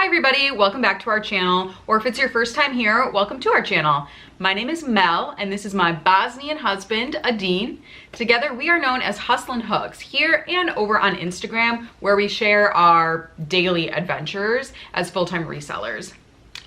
Hi everybody, welcome back to our channel, or if it's your first time here, welcome to our channel. My name is Mel, and this is my Bosnian husband, Adin. Together we are known as Hustlin' Hooks here and over on Instagram, where we share our daily adventures as full-time resellers.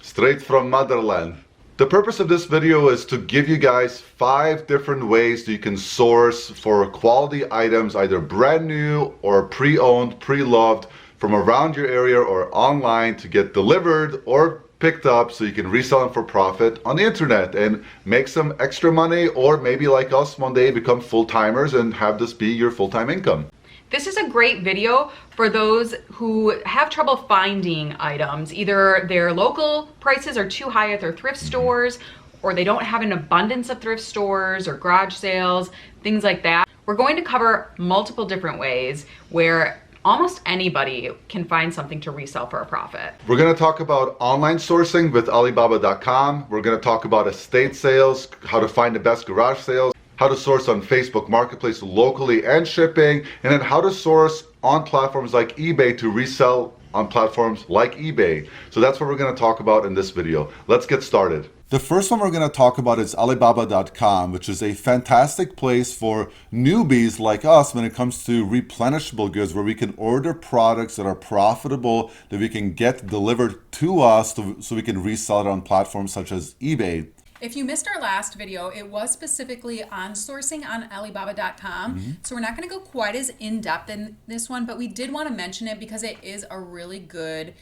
Straight from motherland. The purpose of this video is to give you guys 5 different ways that you can source for quality items, either brand new or pre-owned, pre-loved, from around your area or online to get delivered or picked up so you can resell them for profit on the internet and make some extra money, or maybe like us one day become full-timers and have this be your full-time income. This is a great video for those who have trouble finding items. Either their local prices are too high at their thrift stores, or they don't have an abundance of thrift stores or garage sales, things like that. We're going to cover multiple different ways where almost anybody can find something to resell for a profit. We're going to talk about online sourcing with Alibaba.com. We're going to talk about estate sales, how to find the best garage sales, how to source on Facebook Marketplace locally and shipping, and then how to source on platforms like eBay to resell on platforms like eBay. So that's what we're going to talk about in this video. Let's get started. The first one we're going to talk about is Alibaba.com, which is a fantastic place for newbies like us when it comes to replenishable goods, where we can order products that are profitable, that we can get delivered to us so we can resell it on platforms such as eBay. If you missed our last video, it was specifically on sourcing on Alibaba.com. So we're not going to go quite as in-depth in this one, but we did want to mention it because it is a really good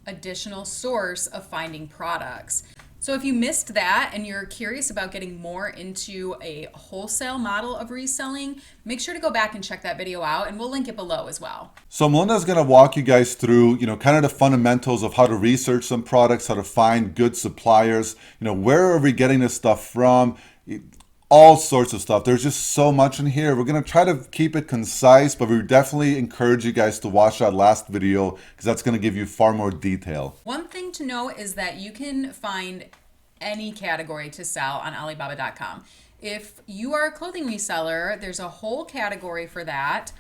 additional source of finding products. So if you missed that and you're curious about getting more into a wholesale model of reselling, make sure to go back and check that video out, and we'll link it below as well. So Melinda's going to walk you guys through, kind of the fundamentals of how to research some products, how to find good suppliers, where are we getting this stuff from, all sorts of stuff. There's just so much in here. We're going to try to keep it concise, but we definitely encourage you guys to watch that last video because that's going to give you far more detail. One thing to know is that you can find any category to sell on Alibaba.com. If you are a clothing reseller, there's a whole category for that.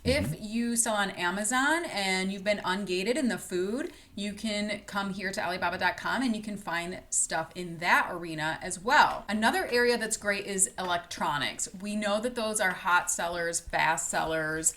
If you sell on Amazon and you've been ungated in the food, you can come here to Alibaba.com and you can find stuff in that arena as well. Another area that's great is electronics. We know that those are hot sellers, fast sellers.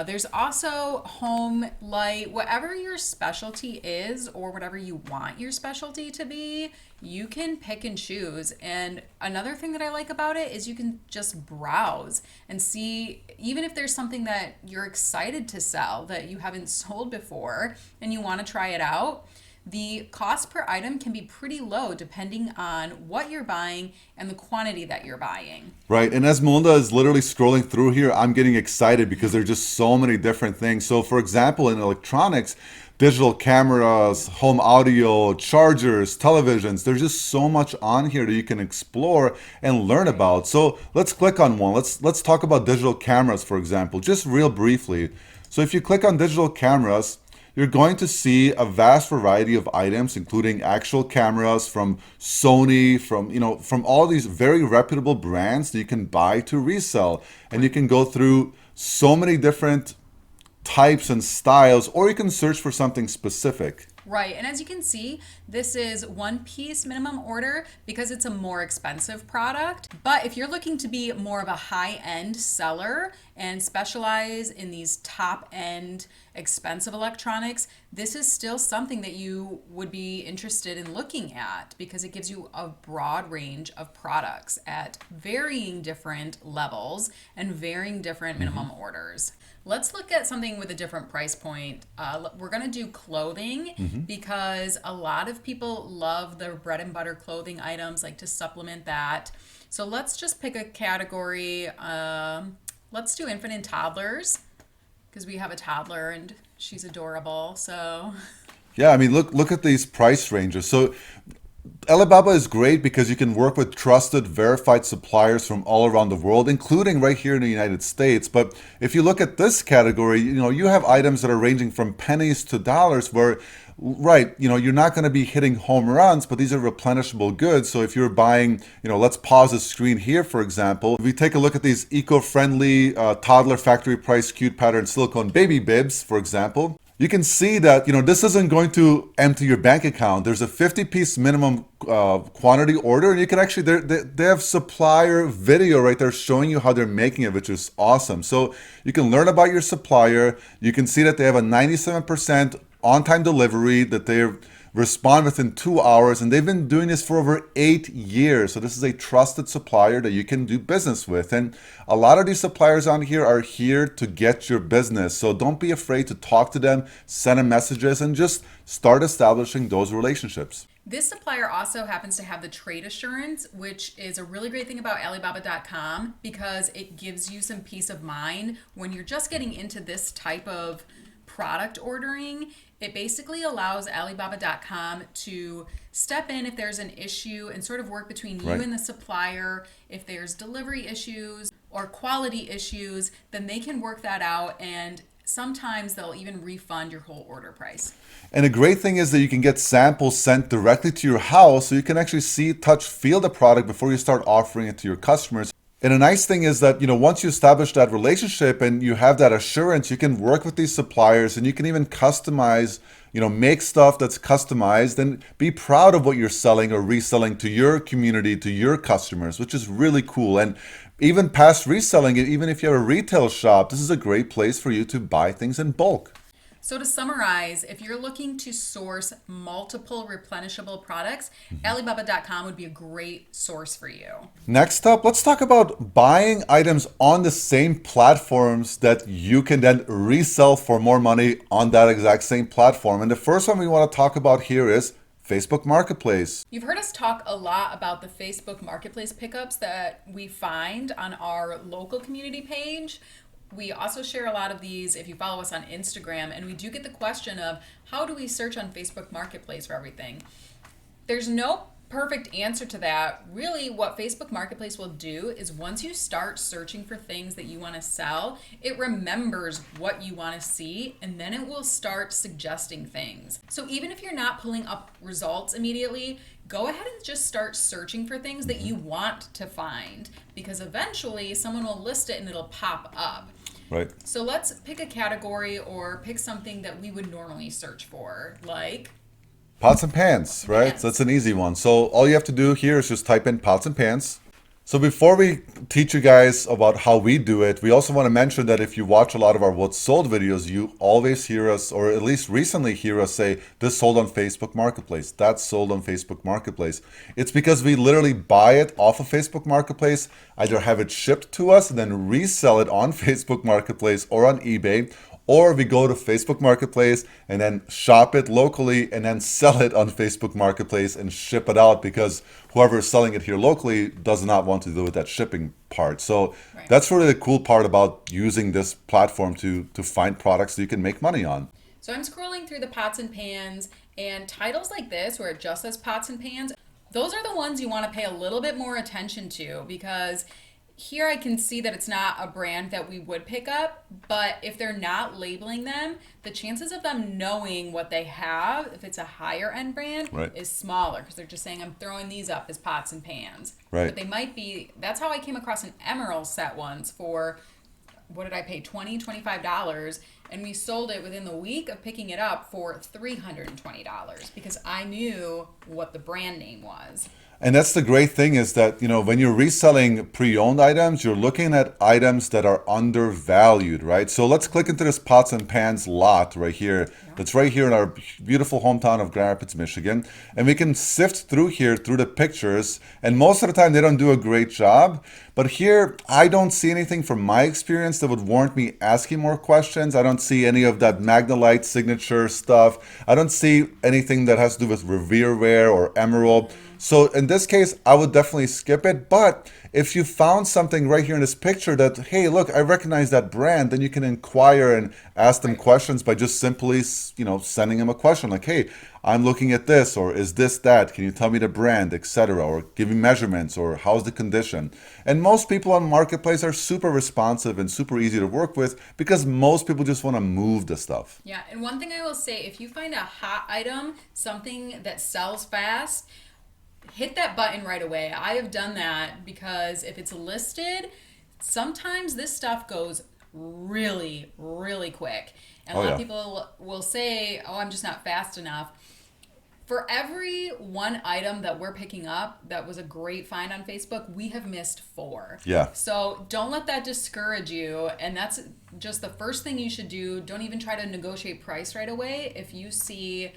There's also home, light, whatever your specialty is or whatever you want your specialty to be, you can pick and choose. And another thing that I like about it is you can just browse and see, even if there's something that you're excited to sell that you haven't sold before and you want to try it out, the cost per item can be pretty low depending on what you're buying and the quantity that you're buying. Right, and as Melinda is literally scrolling through here, I'm getting excited because there's just so many different things. So for example, in electronics, digital cameras, home audio, chargers, televisions, there's just so much on here that you can explore and learn about. So let's click on one. Let's talk about digital cameras, for example, just real briefly. So if you click on digital cameras, you're going to see a vast variety of items, including actual cameras from Sony, from all these very reputable brands that you can buy to resell. And you can go through so many different types and styles, or you can search for something specific. Right, and as you can see, this is one piece minimum order because it's a more expensive product. But if you're looking to be more of a high-end seller and specialize in these top-end expensive electronics, this is still something that you would be interested in looking at because it gives you a broad range of products at varying different levels and varying different minimum orders. Let's look at something with a different price point. We're going to do clothing because a lot of people love their bread and butter clothing items, like to supplement that. So let's just pick a category. Let's do infant and toddlers because we have a toddler and she's adorable. So yeah, I mean, look at these price ranges. So Alibaba is great because you can work with trusted, verified suppliers from all around the world, including right here in the United States. But if you look at this category, you have items that are ranging from pennies to dollars where, right, you're not going to be hitting home runs, but these are replenishable goods. So if you're buying, let's pause the screen here, for example. If we take a look at these eco-friendly toddler factory price cute pattern silicone baby bibs, for example, you can see that, this isn't going to empty your bank account. There's a 50-piece minimum quantity order, and you can actually, they have supplier video right there showing you how they're making it, which is awesome. So you can learn about your supplier. You can see that they have a 97% on-time delivery, that they're respond within 2 hours, and they've been doing this for over 8 years. So this is a trusted supplier that you can do business with. And a lot of these suppliers on here are here to get your business. So don't be afraid to talk to them, send them messages, and just start establishing those relationships. This supplier also happens to have the trade assurance, which is a really great thing about Alibaba.com because it gives you some peace of mind when you're just getting into this type of product ordering. It basically allows Alibaba.com to step in if there's an issue and sort of work between you and the supplier. If there's delivery issues or quality issues, then they can work that out, and sometimes they'll even refund your whole order price. And the great thing is that you can get samples sent directly to your house, so you can actually see, touch, feel the product before you start offering it to your customers. And a nice thing is that, once you establish that relationship and you have that assurance, you can work with these suppliers, and you can even customize, make stuff that's customized and be proud of what you're selling or reselling to your community, to your customers, which is really cool. And even past reselling, even if you have a retail shop, this is a great place for you to buy things in bulk. So to summarize, if you're looking to source multiple replenishable products, Alibaba.com would be a great source for you. Next up, let's talk about buying items on the same platforms that you can then resell for more money on that exact same platform. And the first one we want to talk about here is Facebook Marketplace. You've heard us talk a lot about the Facebook Marketplace pickups that we find on our local community page. We also share a lot of these if you follow us on Instagram, and we do get the question of how do we search on Facebook Marketplace for everything? There's no perfect answer to that. Really, what Facebook Marketplace will do is once you start searching for things that you want to sell, it remembers what you want to see, and then it will start suggesting things. So even if you're not pulling up results immediately, go ahead and just start searching for things that you want to find, because eventually someone will list it and it'll pop up. Right. So let's pick a category or pick something that we would normally search for, like pots and pans, right? Pans. So that's an easy one. So all you have to do here is just type in pots and pans. So before we teach you guys about how we do it, we also want to mention that if you watch a lot of our what's sold videos, you always hear us, or at least recently hear us say, this sold on Facebook Marketplace, that's sold on Facebook Marketplace. It's because we literally buy it off of Facebook Marketplace, either have it shipped to us and then resell it on Facebook Marketplace or on eBay, or we go to Facebook Marketplace and then shop it locally and then sell it on Facebook Marketplace and ship it out, because whoever is selling it here locally does not want to do with that shipping part. So that's really the cool part about using this platform to find products that you can make money on. So I'm scrolling through the pots and pans, and titles like this where it just says pots and pans, those are the ones you want to pay a little bit more attention to, because here I can see that it's not a brand that we would pick up, but if they're not labeling them, the chances of them knowing what they have, if it's a higher end brand, is smaller, because they're just saying, I'm throwing these up as pots and pans. Right. But they might be, that's how I came across an emerald set once for, what did I pay, $25, and we sold it within the week of picking it up for $320 because I knew what the brand name was. And that's the great thing, is that, when you're reselling pre-owned items, you're looking at items that are undervalued, right? So let's click into this pots and pans lot right here. That's right here in our beautiful hometown of Grand Rapids, Michigan. And we can sift through here through the pictures. And most of the time they don't do a great job. But here, I don't see anything from my experience that would warrant me asking more questions. I don't see any of that Magnolite signature stuff. I don't see anything that has to do with Revereware or Emerald. So in this case, I would definitely skip it. But if you found something right here in this picture that, hey, look, I recognize that brand, then you can inquire and ask them questions by just simply, sending them a question like, hey, I'm looking at this, or is this that? Can you tell me the brand, etc., or give me measurements, or how's the condition? And most people on Marketplace are super responsive and super easy to work with, because most people just want to move the stuff. Yeah, and one thing I will say, if you find a hot item, something that sells fast, hit that button right away. I have done that because if it's listed, sometimes this stuff goes really, really quick. And a Oh, lot yeah. of people will say, oh, I'm just not fast enough. For every one item that we're picking up that was a great find on Facebook, we have missed 4. Yeah. So don't let that discourage you. And that's just the first thing you should do. Don't even try to negotiate price right away. If you see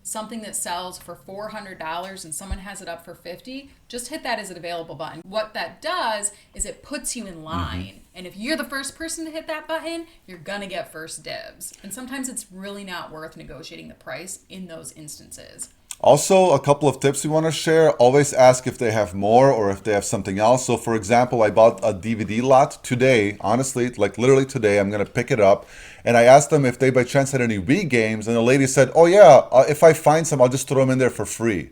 something that sells for $400 and someone has it up for 50, just hit that as an available button. What that does is it puts you in line. And if you're the first person to hit that button, you're gonna get first dibs. And sometimes it's really not worth negotiating the price in those instances. Also, a couple of tips we want to share. Always ask if they have more or if they have something else. So, for example, I bought a DVD lot today. Honestly, like literally today, I'm going to pick it up. And I asked them if they by chance had any Wii games. And the lady said, oh, yeah, if I find some, I'll just throw them in there for free.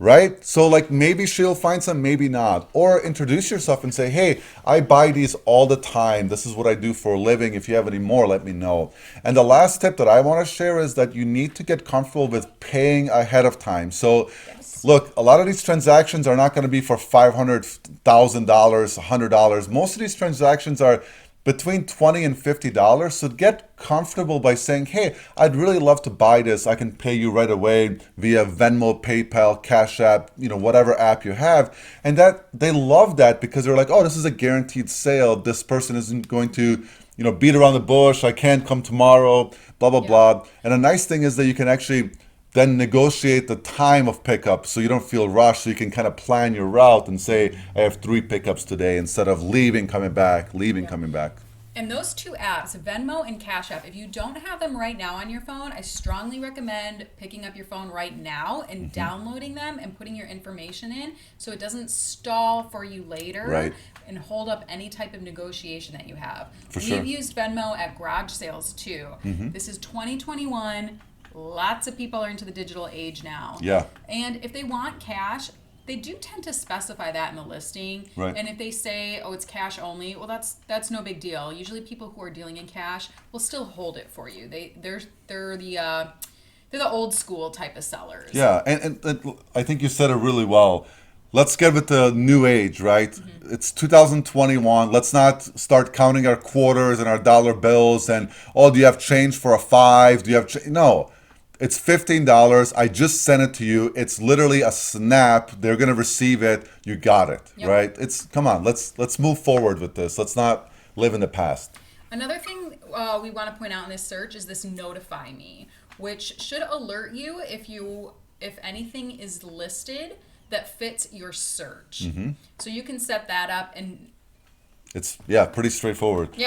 Right? So like maybe she'll find some, maybe not. Or introduce yourself and say, hey, I buy these all the time. This is what I do for a living. If you have any more, let me know. And the last tip that I want to share is that you need to get comfortable with paying ahead of time. So look, a lot of these transactions are not going to be for $500,000, $100. Most of these transactions are between $20 and $50. So get comfortable by saying, hey, I'd really love to buy this. I can pay you right away via Venmo, PayPal, Cash App, whatever app you have. And that they love that because they're like, oh, this is a guaranteed sale. This person isn't going to, beat around the bush. I can't come tomorrow, blah, blah, blah. And a nice thing is that you can actually then negotiate the time of pickup so you don't feel rushed, so you can kind of plan your route and say, I have 3 pickups today instead of leaving, coming back, leaving, coming back. And those 2 apps, Venmo and Cash App, if you don't have them right now on your phone, I strongly recommend picking up your phone right now and downloading them and putting your information in so it doesn't stall for you later Right. and hold up any type of negotiation that you have. For sure. We've used Venmo at garage sales too. This is 2021. Lots of people are into the digital age now. Yeah. And if they want cash, they do tend to specify that in the listing. Right. And if they say, oh, it's cash only, well, that's no big deal. Usually people who are dealing in cash will still hold it for you. They're the old school type of sellers. Yeah, and I think you said it really well. Let's get with the new age, right? It's 2021. Let's not start counting our quarters and our dollar bills and, oh, do you have change for a 5? Do you have no. It's $15. I just sent it to you. It's literally a snap. They're gonna receive it. You got it, Yep. right? Come on. Let's move forward with this. Let's not live in the past. Another thing we want to point out in this search is this notify me, which should alert you if anything is listed that fits your search. So you can set that up and It's pretty straightforward.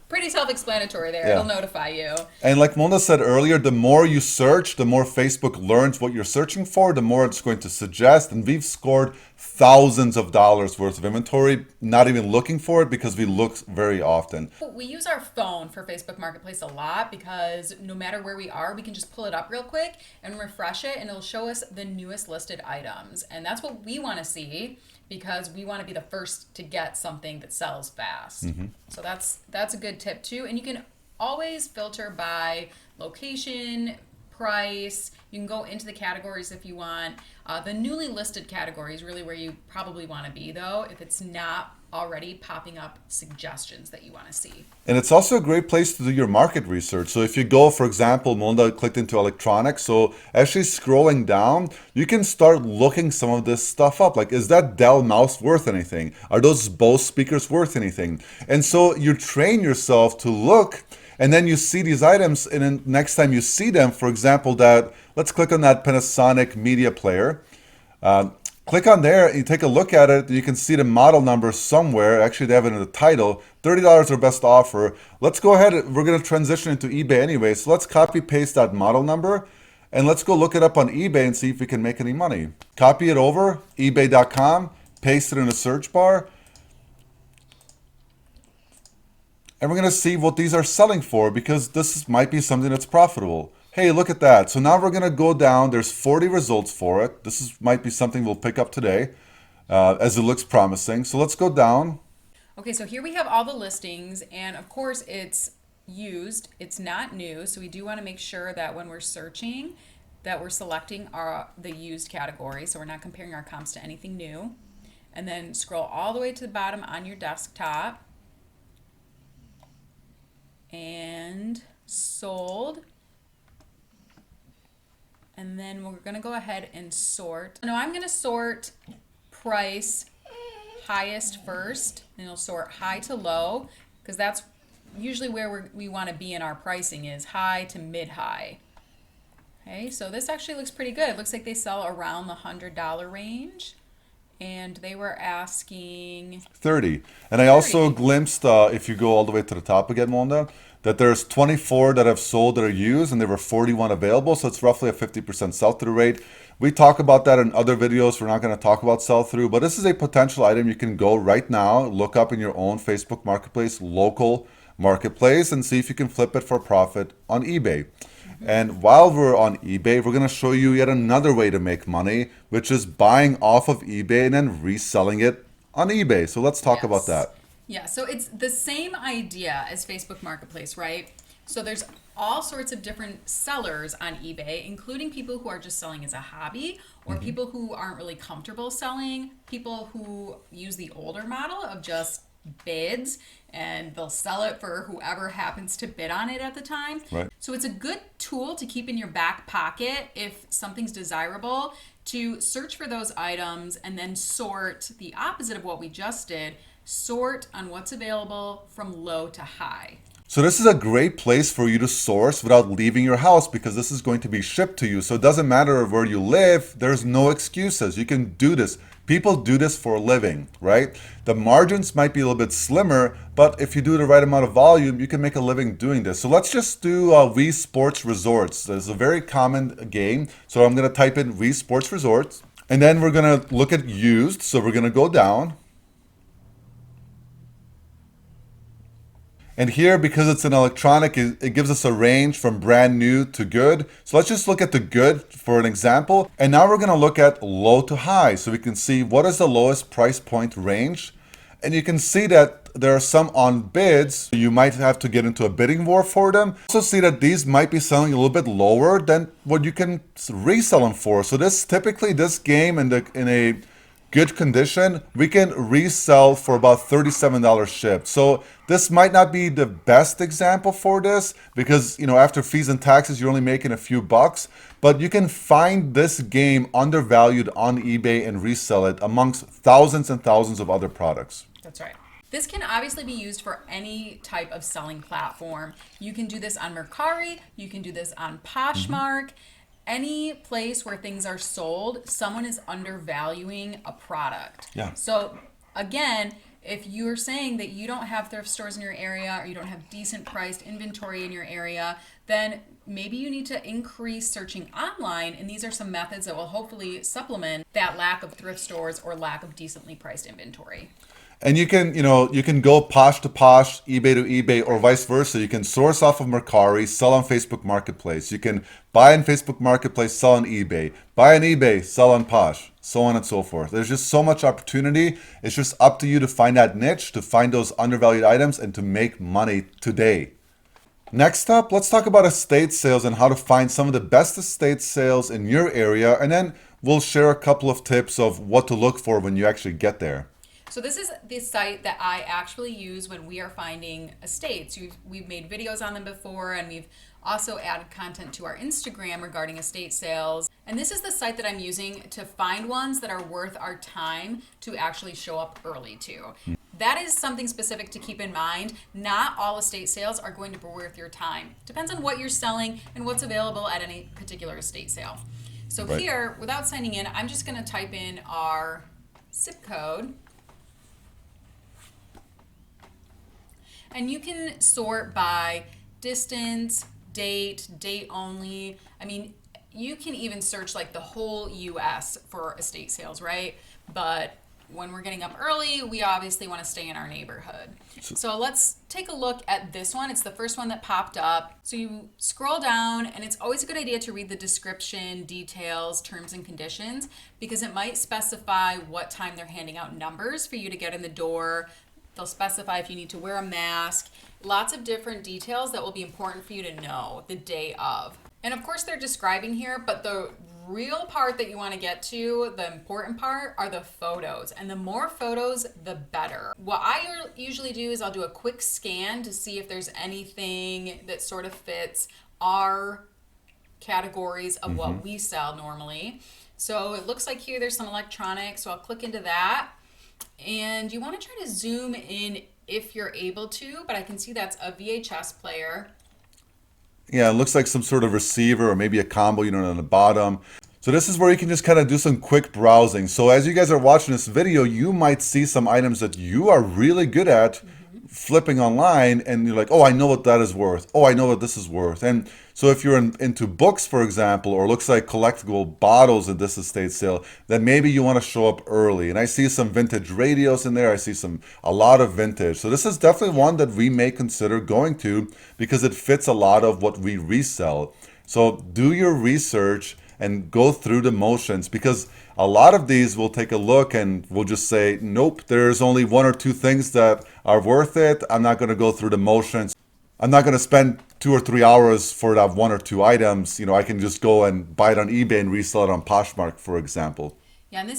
pretty self-explanatory there. Yeah. It'll notify you. And like Mona said earlier, the more you search, the more Facebook learns what you're searching for, the more it's going to suggest. And we've scored thousands of dollars worth of inventory, not even looking for it because we look very often. We use our phone for Facebook Marketplace a lot because no matter where we are, we can just pull it up real quick and refresh it and it'll show us the newest listed items. And that's what we want to see because we want to be the first to get something that sells fast. So that's a good tip too. And you can always filter by location, price. You can go into the categories if you want. The newly listed category is really where you probably want to be though, if it's not already popping up suggestions that you want to see. And it's also a great place to do your market research. So if you go, for example, Melinda clicked into electronics. So as she's scrolling down, you can start looking some of this stuff up. Like, is that Dell mouse worth anything? Are those Bose speakers worth anything? And so you train yourself to look, and then you see these items, and then next time you see them, for example, let's click on that Panasonic media player. Click on there and you take a look at it. You can see the model number somewhere. Actually, they have it in the title. $30 their best offer. Let's go ahead. We're going to transition into eBay anyway. So let's copy paste that model number and let's go look it up on eBay and see if we can make any money. Copy it over, ebay.com, paste it in the search bar. And we're going to see what these are selling for because this might be something that's profitable. Hey, look at that. So now we're going to go down. There's 40 results for it. Might be something we'll pick up today as it looks promising. So let's go down. Okay, so here we have all the listings, and of course it's used. It's not new, so we do want to make sure that when we're searching that we're selecting the used category, so we're not comparing our comps to anything new. And then scroll all the way to the bottom on your desktop. and sold. And then we're gonna go ahead and sort. No, I'm gonna sort price highest first, and it'll sort high to low, because that's usually where we want to be in our pricing, is high to mid-high. Okay, so this actually looks pretty good. It looks like they sell around the $100 range, and they were asking 30. And I also glimpsed, if you go all the way to the top again, Wanda, that there's 24 that have sold that are used, and there were 41 available, so it's roughly a 50% sell-through rate. We talk about that in other videos. We're not going to talk about sell-through, but this is a potential item you can go right now, look up in your own Facebook Marketplace, local marketplace, and see if you can flip it for profit on eBay. And while we're on eBay, we're going to show you yet another way to make money, which is buying off of eBay and then reselling it on eBay. So let's talk about that. Yeah, so it's the same idea as Facebook Marketplace, right? So there's all sorts of different sellers on eBay, including people who are just selling as a hobby, or people who aren't really comfortable selling, people who use the older model of just bids, and they'll sell it for whoever happens to bid on it at the time. Right. So it's a good tool to keep in your back pocket if something's desirable, to search for those items and then sort the opposite of what we just did, sort on what's available from low to high. So this is a great place for you to source without leaving your house, because this is going to be shipped to you. So it doesn't matter where you live. There's no excuses. You can do this. People do this for a living, right? The margins might be a little bit slimmer, but if you do the right amount of volume, you can make a living doing this. So let's just do Wii Sports Resorts. This is a very common game. So I'm going to type in Wii Sports Resorts, and then we're going to look at used. So we're going to go down. And here, because it's an electronic, it gives us a range from brand new to good. So let's just look at the good for an example. And now we're going to look at low to high. So we can see what is the lowest price point range. And you can see that there are some on bids. You might have to get into a bidding war for them. Also see that these might be selling a little bit lower than what you can resell them for. So this game in a good condition, we can resell for about $37 shipped. So this might not be the best example for this, because after fees and taxes you're only making a few bucks, but you can find this game undervalued on eBay and resell it amongst thousands and thousands of other products. That's right. This can obviously be used for any type of selling platform. You can do this on Mercari, you can do this on Poshmark. Any place where things are sold, someone is undervaluing a product. Yeah. So again, if you're saying that you don't have thrift stores in your area, or you don't have decent priced inventory in your area, then maybe you need to increase searching online, and these are some methods that will hopefully supplement that lack of thrift stores or lack of decently priced inventory. And you can go Posh to Posh, eBay to eBay, or vice versa. You can source off of Mercari, sell on Facebook Marketplace. You can buy on Facebook Marketplace, sell on eBay. Buy on eBay, sell on Posh, so on and so forth. There's just so much opportunity. It's just up to you to find that niche, to find those undervalued items, and to make money today. Next up, let's talk about estate sales and how to find some of the best estate sales in your area. And then we'll share a couple of tips of what to look for when you actually get there. So this is the site that I actually use when we are finding estates. We've made videos on them before, and we've also added content to our Instagram regarding estate sales. And this is the site that I'm using to find ones that are worth our time to actually show up early to. That is something specific to keep in mind. Not all estate sales are going to be worth your time. Depends on what you're selling and what's available at any particular estate sale. So Right. Here, without signing in, I'm just going to type in our zip code. And you can sort by distance, date only. I mean, you can even search like the whole US for estate sales, right? But when we're getting up early, we obviously want to stay in our neighborhood. So let's take a look at this one. It's the first one that popped up. So you scroll down, and it's always a good idea to read the description, details, terms and conditions, because it might specify what time they're handing out numbers for you to get in the door. They'll specify if you need to wear a mask, lots of different details that will be important for you to know the day of. And of course they're describing here, but the real part that you want to get to, the important part, are the photos. And the more photos, the better. What I usually do is I'll do a quick scan to see if there's anything that sort of fits our categories of what we sell normally. So it looks like here there's some electronics, so I'll click into that. And you want to try to zoom in if you're able to, but I can see that's a VHS player. Yeah, it looks like some sort of receiver or maybe a combo unit on the bottom. So this is where you can just kind of do some quick browsing. So as you guys are watching this video, you might see some items that you are really good at flipping online, and you're like, oh, I know what that is worth. Oh, I know what this is worth. And so if you're into books, for example, or looks like collectible bottles in this estate sale, then maybe you want to show up early. And I see some vintage radios in there. I see a lot of vintage. So this is definitely one that we may consider going to because it fits a lot of what we resell. So do your research and go through the motions, because a lot of these will take a look and we'll just say, nope, there's only one or two things that are worth it. I'm not going to go through the motions. I'm not going to spend 2 or 3 hours for that one or two items. I can just go and buy it on eBay and resell it on Poshmark, for example. Yeah, and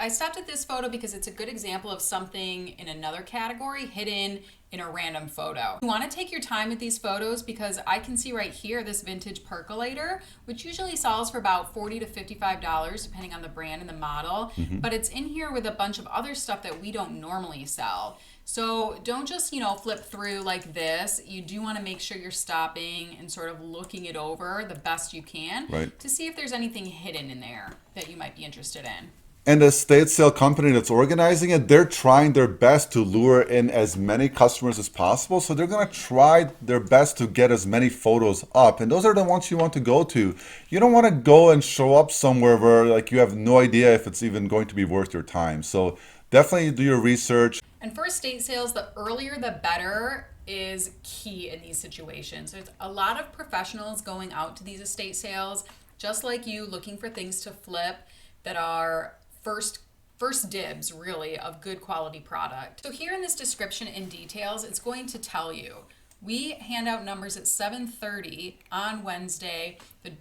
I stopped at this photo because it's a good example of something in another category hidden in a random photo. You want to take your time with these photos because I can see right here this vintage percolator, which usually sells for about $40 to $55 depending on the brand and the model, but it's in here with a bunch of other stuff that we don't normally sell. So don't just, flip through like this. You do want to make sure you're stopping and sort of looking it over the best you can to see if there's anything hidden in there that you might be interested in. And the estate sale company that's organizing it, they're trying their best to lure in as many customers as possible. So they're going to try their best to get as many photos up. And those are the ones you want to go to. You don't want to go and show up somewhere where like you have no idea if it's even going to be worth your time. So definitely do your research. And for estate sales, the earlier the better is key in these situations. There's a lot of professionals going out to these estate sales, just like you, looking for things to flip that are first dibs, really, of good quality product. So here in this description in details, it's going to tell you, we hand out numbers at 7:30 on Wednesday. The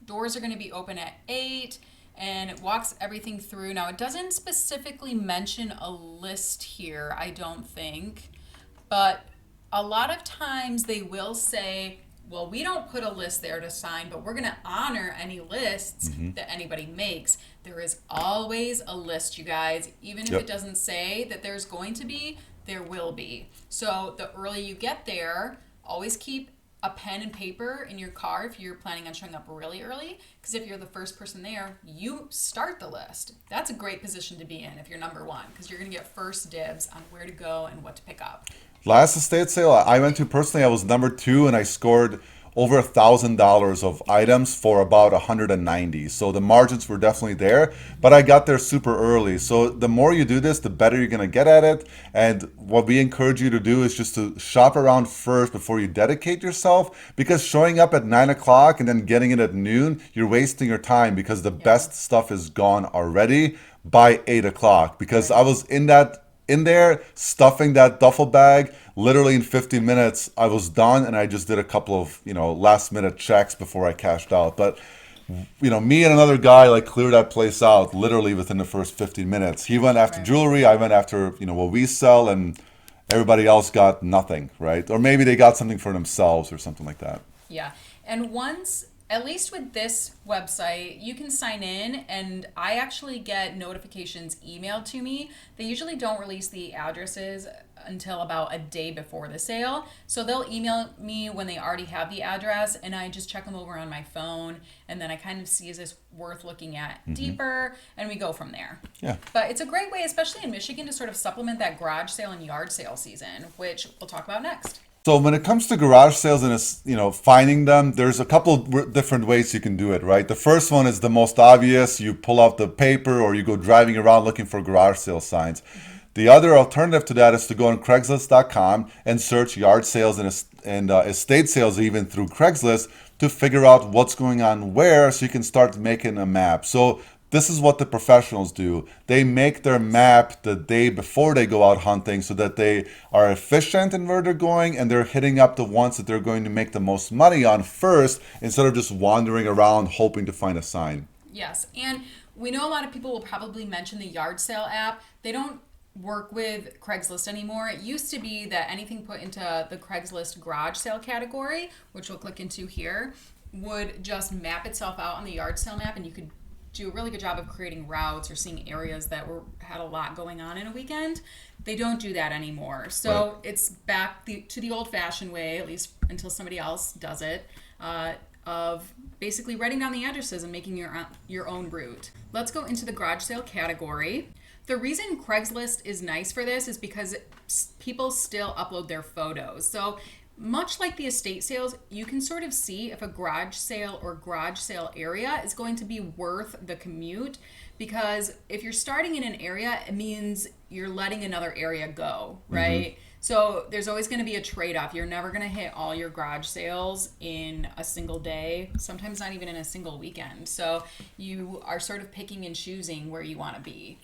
doors are going to be open at 8, and it walks everything through. Now, it doesn't specifically mention a list here, I don't think, but a lot of times they will say, well, we don't put a list there to sign, but we're going to honor any lists that anybody makes. There is always a list, you guys. Even if it doesn't say that there's going to be, there will be. So the earlier you get there, always keep a pen and paper in your car if you're planning on showing up really early, because if you're the first person there, you start the list. That's a great position to be in if you're number one, because you're going to get first dibs on where to go and what to pick up. Last estate sale I went to personally, I was number 2 and I scored over $1,000 of items for about 190. So the margins were definitely there, but I got there super early. So the more you do this, the better you're going to get at it. And what we encourage you to do is just to shop around first before you dedicate yourself, because showing up at 9 o'clock and then getting it at noon, you're wasting your time, because the best stuff is gone already by 8 o'clock. Because I was in there stuffing that duffel bag. Literally in 15 minutes I was done, and I just did a couple of last minute checks before I cashed out. But me and another guy like cleared that place out literally within the first 15 minutes. He went after jewelry, I went after what we sell, and everybody else got nothing, right? Or maybe they got something for themselves or something like that. Yeah. And once, at least with this website, you can sign in, and I actually get notifications emailed to me. They usually don't release the addresses until about a day before the sale. So they'll email me when they already have the address, and I just check them over on my phone, and then I kind of see, is this worth looking at deeper, and we go from there. Yeah. But it's a great way, especially in Michigan, to sort of supplement that garage sale and yard sale season, which we'll talk about next. So when it comes to garage sales and finding them, there's a couple different ways you can do it, right? The first one is the most obvious. You pull out the paper or you go driving around looking for garage sale signs. The other alternative to that is to go on Craigslist.com and search yard sales and estate sales even through Craigslist to figure out what's going on where, so you can start making a map. So this is what the professionals do. They make their map the day before they go out hunting so that they are efficient in where they're going, and they're hitting up the ones that they're going to make the most money on first, instead of just wandering around hoping to find a sign. Yes, and we know a lot of people will probably mention the yard sale app. They don't work with Craigslist anymore. It used to be that anything put into the Craigslist garage sale category, which we'll click into here, would just map itself out on the yard sale map, and you could do a really good job of creating routes or seeing areas that had a lot going on in a weekend. They don't do that anymore. So Right. it's back to the old-fashioned way, at least until somebody else does it, of basically writing down the addresses and making your own route. Let's go into the garage sale category. The reason Craigslist is nice for this is because people still upload their photos. So much like the estate sales, you can sort of see if a garage sale or garage sale area is going to be worth the commute, because if you're starting in an area, it means you're letting another area go, right? So there's always going to be a trade-off. You're never going to hit all your garage sales in a single day, sometimes not even in a single weekend. So you are sort of picking and choosing where you want to be.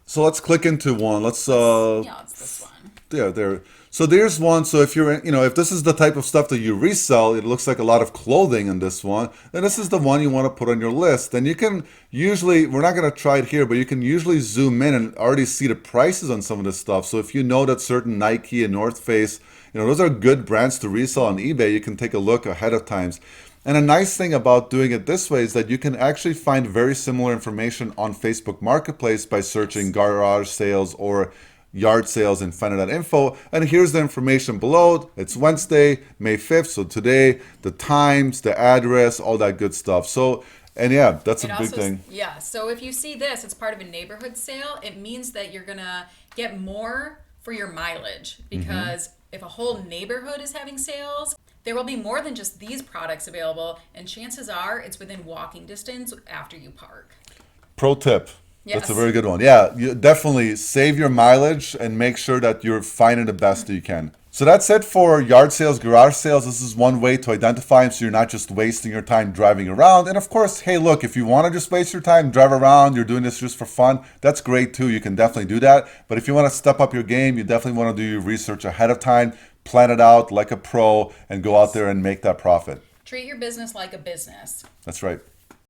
So let's click into one. Let's Yeah, it's this one. yeah, there. So there's one. So if you're, if this is the type of stuff that you resell, it looks like a lot of clothing in this one. Then this is the one you want to put on your list. And you can usually, we're not going to try it here, but you can usually zoom in and already see the prices on some of this stuff. So if you know that certain Nike and North Face, those are good brands to resell on eBay, you can take a look ahead of times. And a nice thing about doing it this way is that you can actually find very similar information on Facebook Marketplace by searching garage sales or yard sales and finding that info. And here's the information below. It's Wednesday, May 5th. So today, the times, the address, all that good stuff. So, and yeah, that's a big thing. Yeah, so if you see this, it's part of a neighborhood sale. It means that you're going to get more for your mileage, because if a whole neighborhood is having sales, there will be more than just these products available, and chances are it's within walking distance after you park. Pro tip. Yes. That's a very good one. Yeah, you definitely save your mileage and make sure that you're finding the best that you can. So that's it for yard sales, garage sales. This is one way to identify them so you're not just wasting your time driving around. And of course, hey, look, if you want to just waste your time, drive around, you're doing this just for fun, that's great too. You can definitely do that. But if you want to step up your game, you definitely want to do your research ahead of time, plan it out like a pro, and go out there and make that profit. Treat your business like a business. That's right.